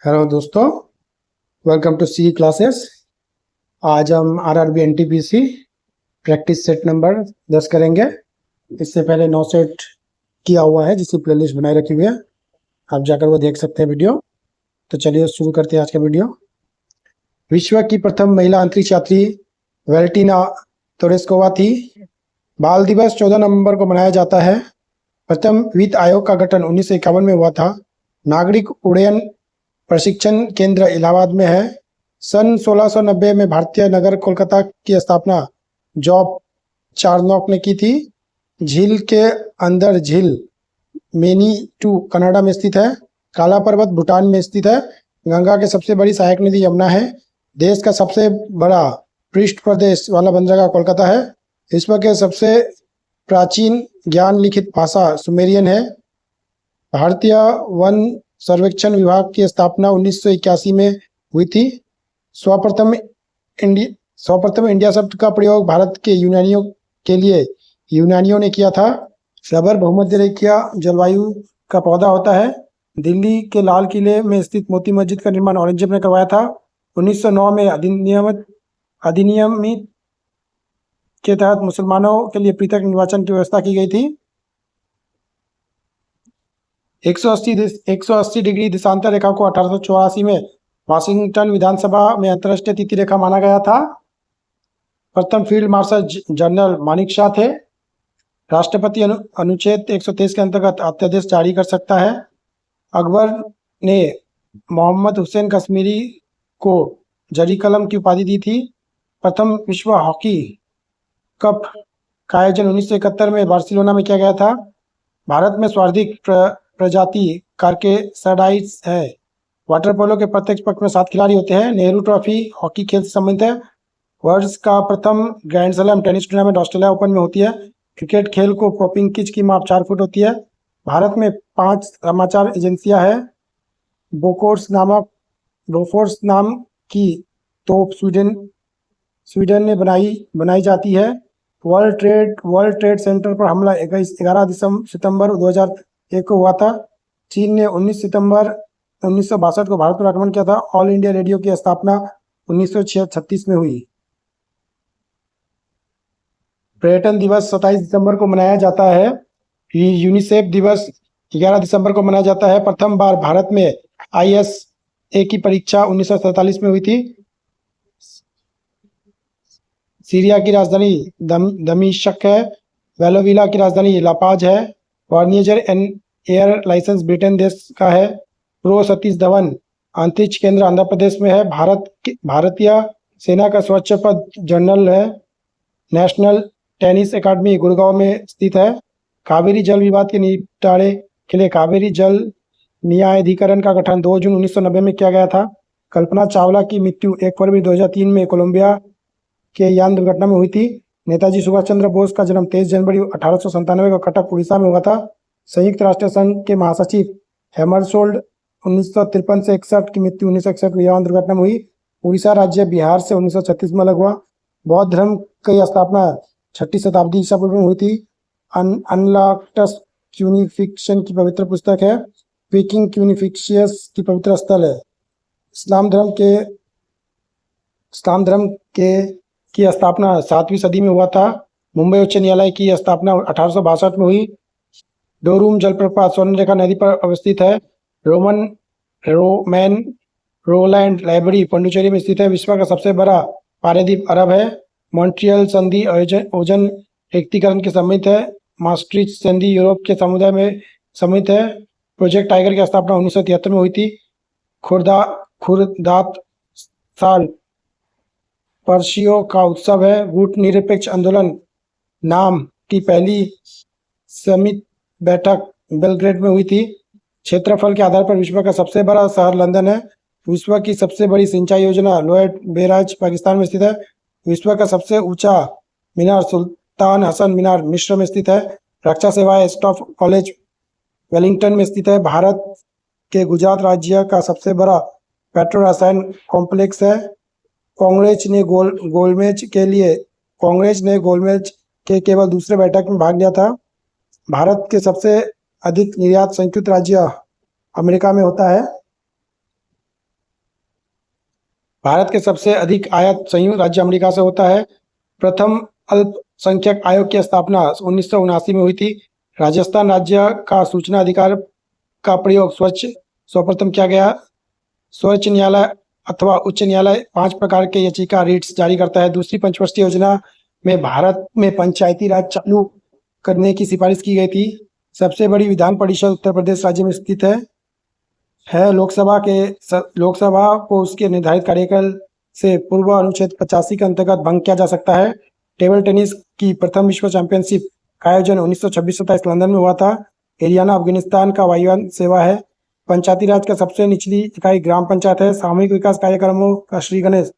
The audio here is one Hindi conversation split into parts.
हेलो दोस्तों, वेलकम टू सी क्लासेस। आज हम RRB NTPC practice set number 10 करेंगे। इससे पहले 9 सेट किया हुआ है जिसकी प्लेलिस्ट बनाए रखी हुई है, आप जाकर वो देख सकते हैं वीडियो। तो चलिए शुरू करते हैं आज का वीडियो। विश्व की प्रथम महिला अंतरिक्ष यात्री वैलेंटीना तेरेस्कोवा थी। बाल दिवस 14 नवंबर को मनाया जाता है। प्रथम वित्त आयोग का गठन 1951 में हुआ था। नागरिक उड्डयन प्रशिक्षण केंद्र इलाहाबाद में है। सन 1690 में भारतीय नगर कोलकाता की स्थापना जॉब चार्नोक ने की थी। झील के अंदर झील मैनीटू कनाडा में स्थित है। काला पर्वत भूटान में स्थित है। गंगा की सबसे बड़ी सहायक नदी यमुना है। देश का सबसे बड़ा पृष्ठ प्रदेश वाला बंदरगाह कोलकाता है। विश्व के सबसे प्राचीन ज्ञान लिखित भाषा सुमेरियन है। भारतीय वन सर्वेक्षण विभाग की स्थापना 1981 में हुई थी। सर्वप्रथम इंडिया शब्द का प्रयोग भारत के यूनानियों के लिए यूनानियों ने किया था। रबर भूमध्य रेखीय जलवायु का पौधा होता है। दिल्ली के लाल किले में स्थित मोती मस्जिद का निर्माण औरंगजेब ने करवाया था। 1909 में अधिनियमित के तहत मुसलमानों के लिए पृथक निर्वाचन की व्यवस्था की गई थी। 180 डिग्री देशांतर रेखा को 1884 में वाशिंगटन विधानसभा में अंतर्राष्ट्रीय तिथि रेखा माना गया था। प्रथम field marshal general Manik Shah थे। राष्ट्रपति अनुच्छेद 123 के अंतर्गत अध्यादेश जारी कर सकता है। अकबर ने मोहम्मद हुसैन कश्मीरी को जरी कलम की उपाधि दी थी। प्रथम विश्व हॉकी कप का आयोजन 1971 में बार्सिलोना में किया गया था। भारत में सर्वाधिक प्रजाति कार्केसाइड्स है। वाटर पोलो के प्रत्येक पक्ष में 7 खिलाड़ी होते हैं। नेहरू ट्रॉफी हॉकी खेल से संबंधित है। वर्ष का प्रथम grand slam tennis tournament Australia open में होती है। क्रिकेट खेल को पॉपिंग पिच की माप 4 फुट होती है। भारत में 5 समाचार एजेंसियां हैं। बोफोर्स नाम की तोप स्वीडन में बनाई जाती है। वर्ल्ड ट्रेड सेंटर पर हमला 11 सितंबर 2001 को हुआ था। चीन ने 19 सितंबर 1962 को भारत पर आक्रमण किया था। ऑल इंडिया रेडियो की स्थापना 1936 में हुई। पर्यटन दिवस 27 दिसंबर को मनाया जाता है। यूनिसेफ दिवस 11 दिसंबर को मनाया जाता है। प्रथम बार भारत में ISA की परीक्षा 1947 में हुई थी। सीरिया की राजधानी दमिश्क है। वेलोविला की राजधानी लापाज है। Vernier and air licence Britain देश का है। प्रो सतीश धवन अंतरिक्ष केंद्र आंध्र प्रदेश में है। भारतीय सेना का स्वच्छ पद जनरल है। नेशनल टेनिस एकेडमी गुड़गांव में स्थित है। कावेरी जल विवाद के निपटारे के लिए कावेरी जल न्यायाधिकरण का गठन 2 जून 1990 में किया गया था। कल्पना चावला की मृत्यु 1 फरवरी 2003 में कोलंबिया के यान दुर्घटना में हुई थी। नेताजी सुभाष चंद्र बोस का जन्म 23 जनवरी 1897 को कटक उड़ीसा में हुआ था। संयुक्त राष्ट्र संघ के महासचिव हेमरसोल्ड 1953 से 61 की मृत्यु 1961 को यान दुर्घटना में हुई। उड़ीसा राज्य बिहार से 1936 में अलग हुआ। बौद्ध धर्म की स्थापना 6ठी शताब्दी ईसा पूर्व में हुई थी। अनलॉक्टस क्यूनिफिक्शन की पवित्र पुस्तक है। पीकिंग क्यूनिफिक्शियस की पवित्र स्थल है। इस्लाम धर्म के की स्थापना 7वीं सदी में हुआ था। मुंबई उच्च न्यायालय की स्थापना 1862 में हुई। डोरूम जलप्रपात स्वर्णरेखा नदी पर अवस्थित है। रोमैन रोलैंड लाइब्रेरी पांडिचेरी में स्थित है। विश्व का सबसे बड़ा पारेद्वीप अरब है। मॉन्ट्रियल संधि ओजन रिक्तीकरण के सम्मिलित है। maastricht संधि यूरोप के समुदाय में सम्मिलित है। प्रोजेक्ट टाइगर की स्थापना 1973 में हुई थी। खुर्दात साल पर्शियों का उत्सव है। गुट निरपेक्ष आंदोलन नाम की पहली समिट बैठक बेलग्रेड में हुई थी। क्षेत्रफल के आधार पर विश्व का सबसे बड़ा शहर लंदन है। विश्व की सबसे बड़ी सिंचाई योजना लोएट बैराज पाकिस्तान में स्थित है। विश्व का सबसे ऊंचा मीनार सुल्तान हसन मीनार मिस्र में स्थित है। रक्षा सेवाएं स्टाफ कॉलेज वेलिंगटन में स्थित है। भारत के गुजरात राज्य का सबसे बड़ा पेट्रो रसायन कॉम्प्लेक्स है। कांग्रेस ने गोलमेज के केवल दूसरे बैठक में भाग लिया था। भारत के सबसे अधिक निर्यात संयुक्त राज्य अमेरिका में होता है। भारत के सबसे अधिक आयात संयुक्त राज्य अमेरिका से होता है। प्रथम अल्पसंख्यक आयोग की स्थापना 1979 में हुई थी। राजस्थान राज्य का सूचना अधिकार का प्रयोग सर्वप्रथम किया गया। सर्वोच्च न्यायालय अथवा उच्च न्यायालय 5 प्रकार के याचिका रिट्स जारी करता है। दूसरी पंचवर्षीय योजना में भारत में पंचायती राज चालू करने की सिफारिश की गई थी। सबसे बड़ी विधान परिषद उत्तर प्रदेश राज्य में स्थित है। लोकसभा को उसके निर्धारित कार्यकाल से पूर्व अनुच्छेद 85 के अंतर्गत भंग किया जा सकता है। टेबल टेनिस की प्रथम विश्व चैंपियनशिप का आयोजन 1926-27 लंदन में हुआ था। हरियाणा अफगानिस्तान का वायुयान सेवा है। पंचायती राज का सबसे निचली इकाई ग्राम पंचायत है। सामूहिक विकास कार्यक्रमों का श्री गणेश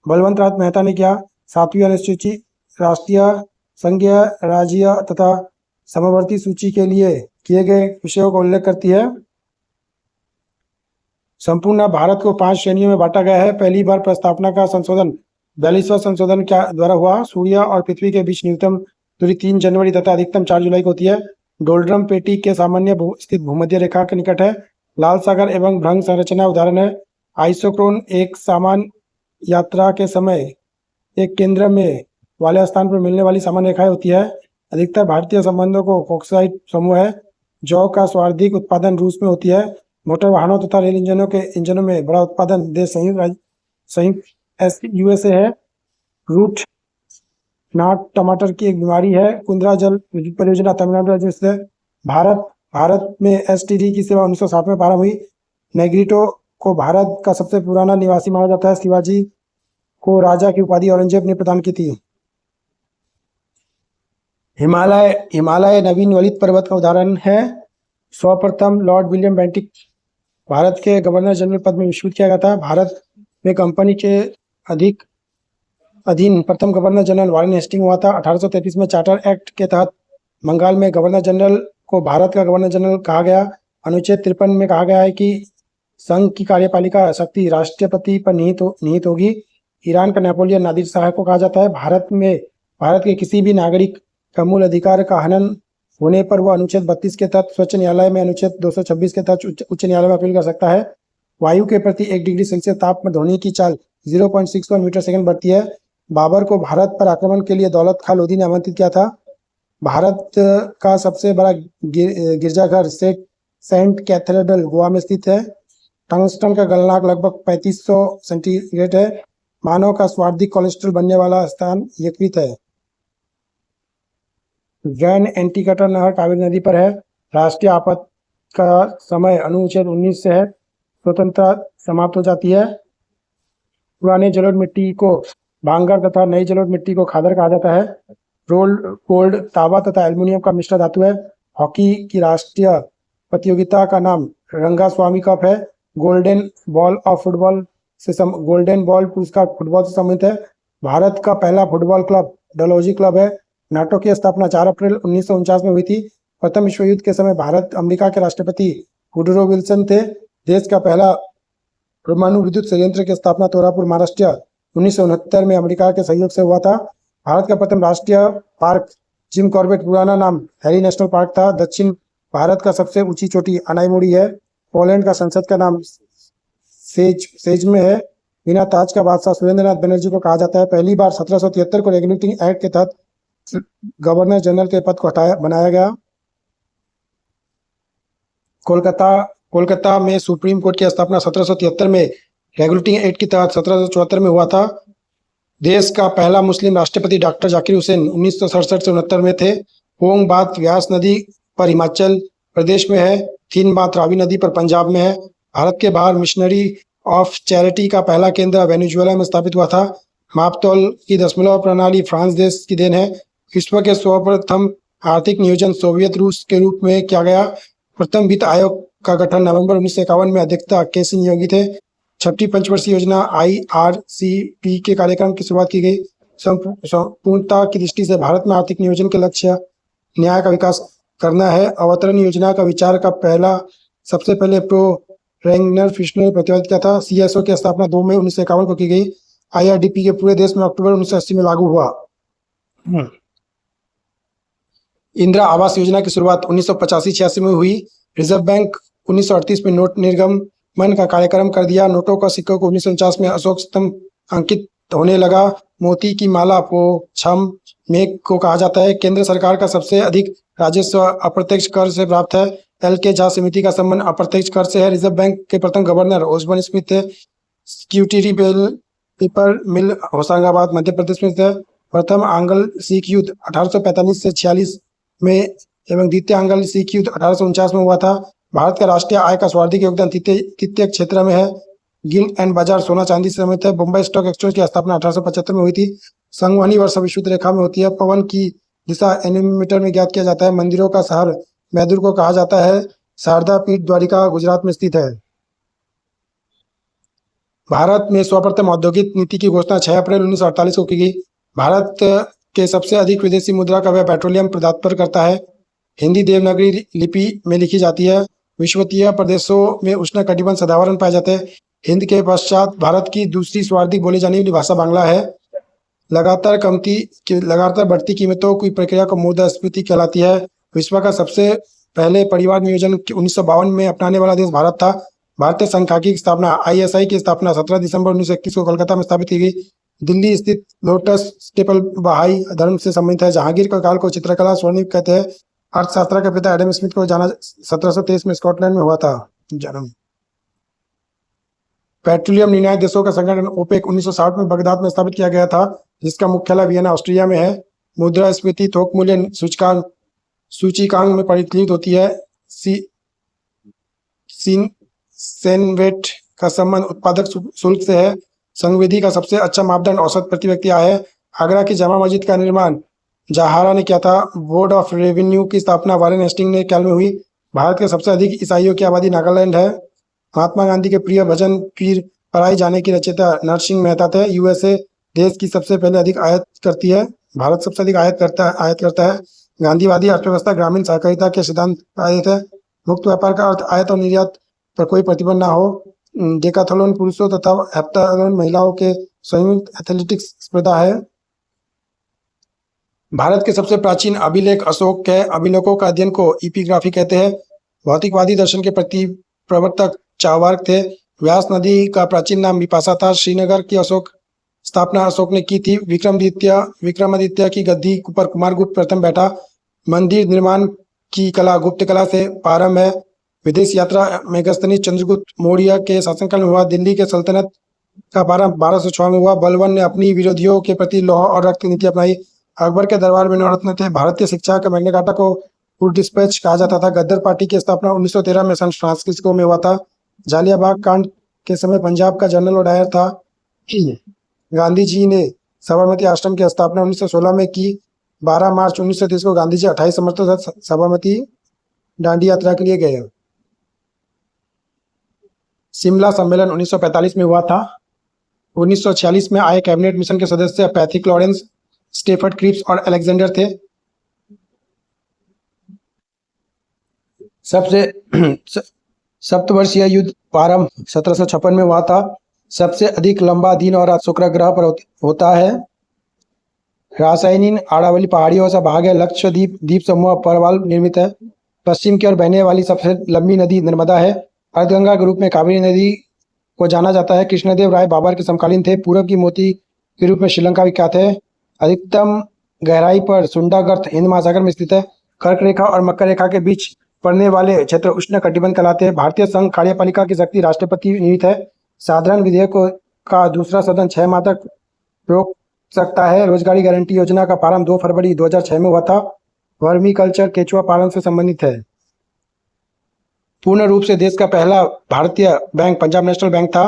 बलवंत मेहता ने किया। 7वीं अनुसूची राष्ट्रीय, संघीय, राज्य तथा समवर्ती सूची के लिए किए गए विषयों का उल्लेख करती है। संपूर्ण भारत को 5 श्रेणियों में बांटा गया है। पहली बार प्रस्तावना का संशोधन 42वां संशोधन के द्वारा हुआ। सूर्य और पृथ्वी के बीच न्यूनतम दूरी 3 जनवरी तथा अधिकतम 4 जुलाई को होती है। डोल्ड्रम पेटी के सामान्य स्थित भूमध्य रेखा के निकट है। लाल सागर एवं भ्रंग संरचना उदाहरण है। आइसोक्रोन एक सामान्य यात्रा के समय एक केंद्र में वाले स्थान पर मिलने वाली सामान्य रेखाएं होती है। अधिकतर भारतीय संबंधों को बॉक्साइट समूह है। जौ का सर्वाधिक उत्पादन रूस में होती है। मोटर वाहनों तथा रेल इंजनों में बड़ा उत्पादन देश संयुक्त यूएसए है। रूट नाट टमाटर की एक बीमारी है। कुंद्रा जल विद्युत परियोजना तमिलनाडु राज्य से। भारत में एसटीडी की सेवा 1960 में प्रारंभ हुई। नेग्रिटो को भारत का सबसे पुराना निवासी माना जाता है। शिवाजी को राजा की उपाधि औरंगजेब ने प्रदान की थी। हिमालय नवीन वलित पर्वत का उदाहरण है। सर्वप्रथम लॉर्ड विलियम बेंटिक भारत के गवर्नर जनरल पद में विश्ववित किया गया था। भारत में कंपनी के अधीन प्रथम गवर्नर जनरल वारेन हेस्टिंग हुआ था। 1833 में चार्टर एक्ट के तहत बंगाल में गवर्नर जनरल को भारत का गवर्नर जनरल कहा गया। अनुच्छेद 53 में कहा गया है कि संघ की कार्यपालिका शक्ति राष्ट्रपति पर निहित होगी। ईरान का नेपोलियन नादिर शाह को कहा जाता है। भारत के किसी भी नागरिक का मूल अधिकार का हनन होने पर वह अनुच्छेद 32 के तहत स्वच्छ न्यायालय में, अनुच्छेद 226 के तहत उच्च न्यायालय में अपील कर सकता है। वायु के प्रति 1 डिग्री सेल्सियस ताप में ध्वनि की चाल 0.61 मीटर सेकंड बढ़ती है। बाबर को भारत पर आक्रमण के लिए दौलत खां लोधी ने आमंत्रित किया था। भारत का सबसे बड़ा गिरजाघर सेंट कैथेड्रल गोवा में स्थित है। टंगस्टन का गलनांक लगभग 3500 सेंटीग्रेड है। मानव का सर्वाधिक कोलेस्ट्रॉल बनने वाला स्थान यकृत है। ग्रैंड एंटिकटर नहर कावेरी नदी पर है। राष्ट्रीय आपात का समय अनुच्छेद 19 से है। स्वतंत्रता समाप्त हो जाती है। पुराने जलोढ़ मिट्टी को भांगर तथा नई जलोढ़ मिट्टी को खादर कहा जाता है। रोल्ड गोल्ड तांबा तथा एल्युमिनियम का मिश्र धातु है। हॉकी की राष्ट्रीय प्रतियोगिता का नाम रंगास्वामी कप है। गोल्डन बॉल पुरस्कार फुटबॉल से संबंधित है। भारत का पहला फुटबॉल क्लब डलहौजी क्लब है। नाटो की स्थापना 4 अप्रैल 1949 में हुई थी। प्रथम विश्व युद्ध के समय भारत अमेरिका के राष्ट्रपति वुडरो विल्सन थे। देश का पहला परमाणु विद्युत संयंत्र की स्थापना तोरापुर महाराष्ट्र 1969 में अमेरिका के सहयोग से हुआ था। भारत का प्रथम राष्ट्रीय पार्क जिम कॉर्बेट पुराना नाम हैरी नेशनल पार्क था। दक्षिण भारत का सबसे ऊंची चोटी अनाईमोड़ी है। पोलैंड का संसद का नाम सेज में है। बिना ताज का बादशाह सुरेंद्रनाथ बनर्जी को कहा जाता है। पहली बार 1773 को रेगुलेटिंग एक्ट के तहत गवर्नर जनरल के पद को बनाया गया। कोलकाता में सुप्रीम कोर्ट की स्थापना 1773 में रेगुलेटिंग एक्ट के तहत 1774 में हुआ था। देश का पहला मुस्लिम राष्ट्रपति डॉक्टर जाकिर हुसैन 1967 से 69 में थे। होंग बात व्यास नदी पर हिमाचल प्रदेश में है। थिन बात रावी नदी पर पंजाब में है। भारत के बाहर मिशनरी ऑफ चैरिटी का पहला केंद्र वेनेजुएला में स्थापित हुआ था। मापतौल की दशमलव प्रणाली फ्रांस देश की देन है। विश्व के सर्वप्रथम आर्थिक नियोजन सोवियत रूस के रूप में किया गया। प्रथम वित्त आयोग का गठन नवंबर 1951 में अध्यक्षता के सिंह योगी थे। 6ठी पंचवर्षीय योजना IRCP के कार्यक्रम की शुरुआत की गई। संपूर्णता की दृष्टि से भारत में आर्थिक नियोजन के लक्ष्य न्याय का विकास करना है। अवतरण योजना का विचार का सबसे पहले प्रो रेंगनर फिशनर ने प्रतिपादित किया था। CSO की स्थापना 2 मई 1951 को की गई। IRDP के पूरे देश में अक्टूबर 1980 में लागू हुआ। इंदिरा आवास योजना की शुरुआत 1985-86 में हुई। रिजर्व बैंक 1938 में नोट निर्गम मन का कार्यक्रम कर दिया। नोटों का सिक्कों को 1949 में अशोक स्तंभ अंकित होने लगा। मोती की माला को छम मेघ को कहा जाता है। केंद्र सरकार का सबसे अधिक राजस्व अप्रत्यक्ष कर से प्राप्त है। एल के झा समिति का संबंध अप्रत्यक्ष कर से है। रिजर्व बैंक के प्रथम गवर्नर ओसबोर्न स्मिथ थे। सिक्योरिटी पेपर मिल होशंगाबाद मध्य प्रदेश में थे। प्रथम आंग्ल सिख युद्ध 1845 से 46 में एवं द्वितीय आंग्ल सिख युद्ध 1849 में हुआ था। भारत का राष्ट्रीय आय का सर्वाधिक योगदान तृतीय क्षेत्र में है। गिल्ड एंड बाजार सोना चांदी से सम्मिलित है। मुंबई स्टॉक एक्सचेंज की स्थापना 1875 में हुई थी। संवहनी वर्षा विषुवत रेखा में होती है। पवन की दिशा एनीमीटर में ज्ञात किया जाता है। मंदिरों का शहर मैदुर को कहा जाता है। शारदा पीठ द्वारिका गुजरात में स्थित है। भारत में सर्वप्रथम औद्योगिक नीति की घोषणा 6 अप्रैल 1948 को की गई। भारत के सबसे अधिक विदेशी मुद्रा का वह पेट्रोलियम प्रतिनिधित्व करता है। हिंदी देवनागरी लिपि में लिखी जाती है। विषुवतीय प्रदेशों में उष्णकटिबंध सदाहरण पाए जाते हैं। हिंद के पश्चात भारत की दूसरी सर्वाधिक बोली जाने वाली भाषा बांग्ला है। लगातार बढ़ती कीमतों की प्रक्रिया को मुद्रास्फीति कहलाती है। विश्व का सबसे पहले परिवार नियोजन 1952 में अपनाने वाला देश भारत था। भारतीय सांख्यिकी की स्थापना ISI की स्थापना 17 दिसंबर 1921 को कोलकाता में स्थापित की गई। दिल्ली स्थित लोटस टेम्पल बहाई धर्म से संबंधित है। जहांगीर के काल को चित्रकला स्वर्णिम कहते हैं। अर्थशास्त्र के पिता एडम स्मिथ को जाना 1723 में स्कॉटलैंड में हुआ था जन्म। पेट्रोलियम निर्णायक देशों का संगठन ओपेक 1960 में बगदाद में स्थापित किया गया था, जिसका मुख्यालय वियना ऑस्ट्रिया में है। मुद्रास्फीति थोक मूल्य सूचकांक में परिवर्तित होती है। सेनवेट का संबंध उत्पादक शुल्क से है। संविधि का सबसे अच्छा मापदंड औसत प्रति व्यक्ति आय है। आगरा की जामा मस्जिद का निर्माण जहारा ने किया था। बोर्ड ऑफ रेवेन्यू की स्थापना वारेन हेस्टिंग ने काल में हुई। भारत के सबसे अधिक ईसाइयों की आबादी नागालैंड है। महात्मा गांधी के प्रिय भजन पीर पराई जाने की रचयिता नरसिंह मेहता थे। यूएसए देश की सबसे पहले अधिक आयात करती है। भारत सबसे अधिक आयात करता है। गांधीवादी अर्थव्यवस्था ग्रामीण सहकारिता के सिद्धांत आधारित है। मुक्त व्यापार का अर्थ आयात और निर्यात पर कोई प्रतिबंध ना हो। डेकाथलॉन पुरुषों तथा हेप्टाथलॉन महिलाओं के संयुक्त एथलेटिक्स स्पर्धा है। भारत के सबसे प्राचीन अभिलेख अशोक के अभिलेखों का अध्ययन को एपिग्राफी कहते हैं। भौतिकवादी दर्शन के प्रति प्रवर्तक चार्वाक थे। व्यास नदी का प्राचीन नाम विपाशा था। श्रीनगर की स्थापना अशोक ने की थी। विक्रमादित्य की गद्दी पर कुमारगुप्त प्रथम बैठा। मंदिर निर्माण की कला गुप्त कला से प्रारंभ है। विदेश यात्रा मेगस्थनी चंद्रगुप्त मौर्य के शासनकाल में हुआ। दिल्ली के सल्तनत का प्रारंभ 1206 में हुआ। बलबन ने अपनी विरोधियों के प्रति लौह और रक्त नीति अपनाई। अकबर के दरबार में नवरत्न थे। भारतीय शिक्षा का मैग्ना कार्टा को फुल डिस्पैच कहा जाता था। गद्दर पार्टी की स्थापना 1913 में सैन फ्रांसिस्को में हुआ था। जालियांवाला कांड के समय पंजाब का जनरल और डायर था। गांधी जी ने साबरमती आश्रम की स्थापना 1916 में की। 12 मार्च 1930 को गांधी जी 28 समर्थकों के साथ साबरमती दांडी यात्रा के लिए गए। शिमला सम्मेलन 1945 में हुआ था। 1946 में आए कैबिनेट मिशन के सदस्य पैथिक लॉरेंस, स्टेफर्ड क्रिप्स और अलेक्जेंडर थे। सप्तवर्षीय युद्ध प्रारंभ 1756 में हुआ था। सबसे अधिक लंबा दिन और रात शुक्र ग्रह पर होता है। रासायनिक आरावली पहाड़ियों से भागे लक्षद्वीप द्वीप समूह परवाल निर्मित है। पश्चिम की ओर बहने वाली सबसे लंबी नदी नर्मदा है। अर्धगंगा के रूप में कावेरी नदी को जाना जाता है। कृष्णदेव राय बाबर के समकालीन थे। पूर्व की मोती के रूप में श्रीलंका विख्यात है। अधिकतम गहराई पर सुंडागर्त हिंद महासागर में स्थित है। कर्क रेखा और मकर रेखा के बीच पड़ने वाले क्षेत्र उष्ण कटिबंध कहलाते हैं। भारतीय संघ कार्यपालिका की शक्ति राष्ट्रपति नियुक्त है। साधारण विधेयकों का दूसरा सदन 6 माह तक रोक सकता है। रोजगारी गारंटी योजना का प्रारंभ 2 फरवरी 2006 में हुआ था। वर्मी कल्चर केचुआ पालन से संबंधित है। पूर्ण रूप से देश का पहला भारतीय बैंक पंजाब नेशनल बैंक था।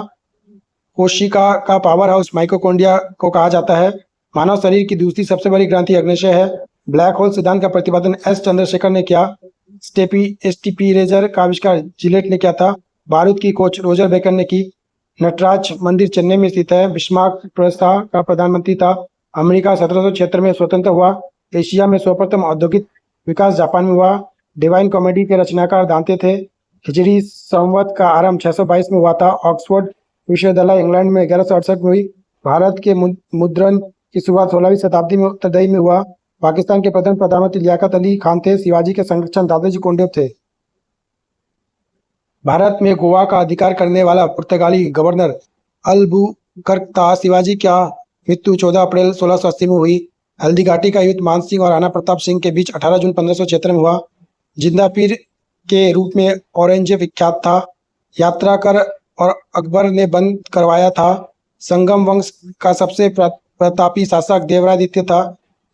कोशिका का पावर हाउस माइटोकॉन्ड्रिया को कहा जाता है। मानव शरीर की दूसरी सबसे बड़ी ग्रंथि अग्न्याशय है। ब्लैक होल सिद्धांत का प्रतिपादन एस चंद्रशेखर ने किया। STP रेजर का आविष्कार जिलेट ने किया था। बारूद की खोज रोजर बेकर ने की। नटराज मंदिर चेन्नई में स्थित है। बिस्मार्क प्रस्ता का प्रधानमंत्री था। अमेरिका 1776 में स्वतंत्र हुआ। एशिया में सर्वप्रथम औद्योगिक विकास जापान में हुआ। डिवाइन कॉमेडी के रचनाकार दांते थे। हिजरी संवत का आरंभ 622 में हुआ था। ऑक्सफोर्ड विश्वविद्यालय इंग्लैंड में 1168 में हुई। भारत के मुद्रण की शुरुआत 16वीं शताब्दी में उत्तरदायी में हुआ। पाकिस्तान के प्रथम प्रधानमंत्री लियाकत अली खान थे। शिवाजी के संरक्षण दादाजी कोंडदेव थे। भारत में गोवा का अधिकार करने वाला पुर्तगाली गवर्नर अलबुकर्क था। शिवाजी का मृत्यु 14 अप्रैल 1680 में हुई। हल्दी घाटी का युद्ध मान सिंह और राणा प्रताप सिंह के बीच 18 जून 1576 में हुआ। जिंदा पीर के रूप में औरंगजेब विख्यात था। यात्रा कर और अकबर ने बंद करवाया था। संगम वंश का सबसे प्रतापी शासक देवरादित्य था।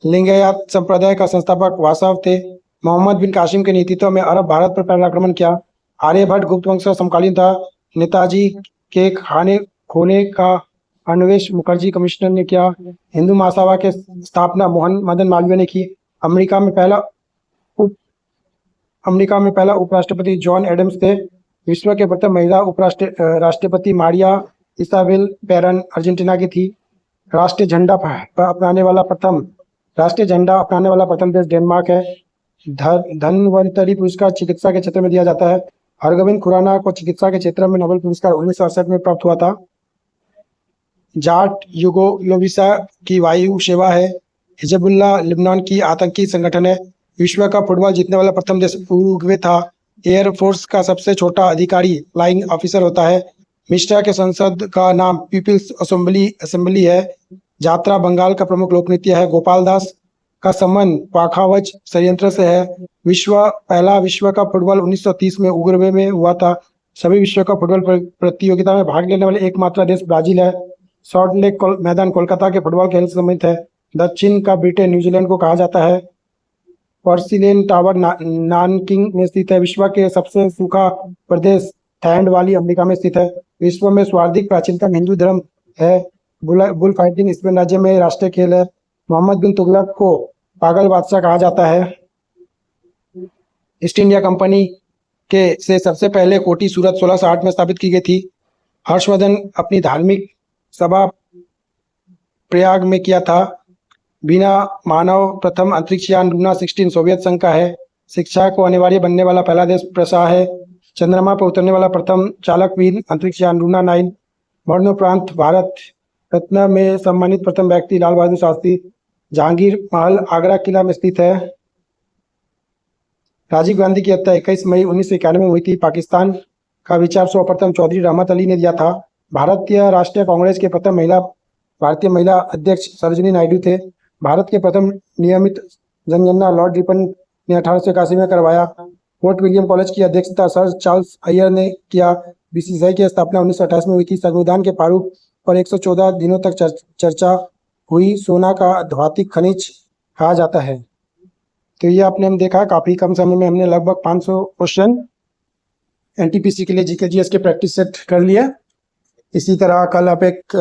लिंगायत संप्रदाय का संस्थापक वासव थे। मोहम्मद बिन कासिम के नेतृत्व में अरब भारत पर पहला आक्रमण किया। आर्यभट्ट गुप्त वंश का समकालीन था। नेताजी के खाने खोने का अन्वेष मुखर्जी कमिश्नर ने किया। हिंदू महासभा के स्थापना मोहन मदन मालवीय ने की। अमेरिका में पहला उपराष्ट्रपति जॉन एडम्स थे। विश्व के प्रथम महिला राष्ट्रपति मारिया इसाबेल पेरन अर्जेंटीना की थी। राष्ट्रीय झंडा अपनाने वाला प्रथम देश डेनमार्क है। धन्वंतरी पुरस्कार चिकित्सा के क्षेत्र में दिया जाता है। हरगोविंद खुराना को चिकित्सा के क्षेत्र में नोबेल पुरस्कार 1968 में प्राप्त हुआ था। जाट युगोस्लाविया की वायु सेवा है। हिजबुल्लाह लेबनान की आतंकी संगठन है। विश्व का फुटबॉल जीतने वाला प्रथम देश उरुग्वे था। एयरफोर्स का सबसे छोटा अधिकारी फ्लाइंग ऑफिसर होता है। मिस्र के संसद का नाम पीपल्स असेंबली है। यात्रा बंगाल का प्रमुख लोक नृत्य है। गोपाल दास का संबंध पाखावज षड्यंत्र से है। पहला विश्व कप फुटबॉल 1930 में उरुग्वे में हुआ था। सभी विश्व कप फुटबॉल प्रतियोगिता में भाग लेने वाले एकमात्र देश ब्राजील है। सॉल्ट लेक मैदान कोलकाता के फुटबॉल खेल से संबंधित है। दक्षिण का ब्रिटेन न्यूजीलैंड को कहा जाता है। पर्सिलेन टावर नानकिंग में स्थित है। विश्व के सबसे सूखा प्रदेश थाईलैंड वाली अमेरिका में स्थित है। विश्व में सर्वाधिक प्राचीनतम हिंदू धर्म है। बुल फाइटिंग स्पेन राज्य में राष्ट्रीय खेल है। मोहम्मद बिन तुगलक को पागल बादशाह कहा जाता है। ईस्ट इंडिया कंपनी से सबसे पहले कोठी सूरत 1608 में स्थापित की गई थी। हर्षवर्धन अपनी धार्मिक सभा प्रयाग में किया था। बिना मानव प्रथम अंतरिक्ष यान लूना 16 सोवियत संघ का है। शिक्षा को अनिवार्य बनने वाला पहला देश प्रसा है। चंद्रमा पर उतरने वाला प्रथम चालक विहीन अंतरिक्ष यान लूना 9। मरणोपरांत भारत रत्न में सम्मानित प्रथम व्यक्ति लाल बहादुर शास्त्री। जहांगीर महल आगरा किला में स्थित है। राजीव गांधी की हत्या 21 मई 1991 में हुई थी। पाकिस्तान का विचार सर्वप्रथम चौधरी रहमत अली ने दिया था। भारतीय राष्ट्रीय कांग्रेस के प्रथम भारतीय महिला अध्यक्ष सरोजिनी नायडू थे। भारत के प्रथम नियमित जनगणना लॉर्ड रिपन ने 1881 में करवाया। फोर्ट विलियम कॉलेज की अध्यक्षता सर चार्ल्स अय्यर ने किया। बीसीसीआई की स्थापना 1928 में हुई थी। संविधान के प्रारूप पर 114 दिनों तक चर्चा हुई। सोना का धात्विक खनिज कहा जाता है। तो ये आपने हम देखा काफ़ी कम समय में हमने लगभग 500 क्वेश्चन एनटीपीसी के लिए जीके जीएस के प्रैक्टिस सेट कर लिया। इसी तरह कल आप एक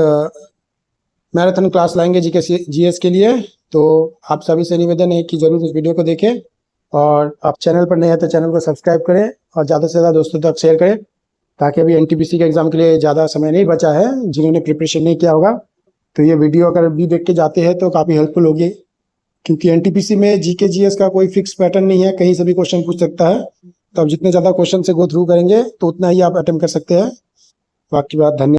मैराथन क्लास लाएंगे जीके जीएस के लिए। तो आप सभी से निवेदन है कि ज़रूर इस वीडियो को देखें और आप चैनल पर नए हैं तो चैनल को सब्सक्राइब करें और ज़्यादा से ज़्यादा दोस्तों तक शेयर करें, ताकि अभी एनटीपीसी के एग्ज़ाम के लिए ज़्यादा समय नहीं बचा है जिन्होंने प्रिपरेशन नहीं किया होगा। तो ये वीडियो अगर भी देख के जाते हैं तो काफ़ी हेल्पफुल होगी, क्योंकि एनटीपीसी में जीके जीएस का कोई फिक्स पैटर्न नहीं है, कहीं से भी क्वेश्चन पूछ सकता है। तो आप जितने ज़्यादा क्वेश्चन से गो थ्रू करेंगे तो उतना ही आप अटेम्प्ट कर सकते हैं। बाकी बात धन्यवाद।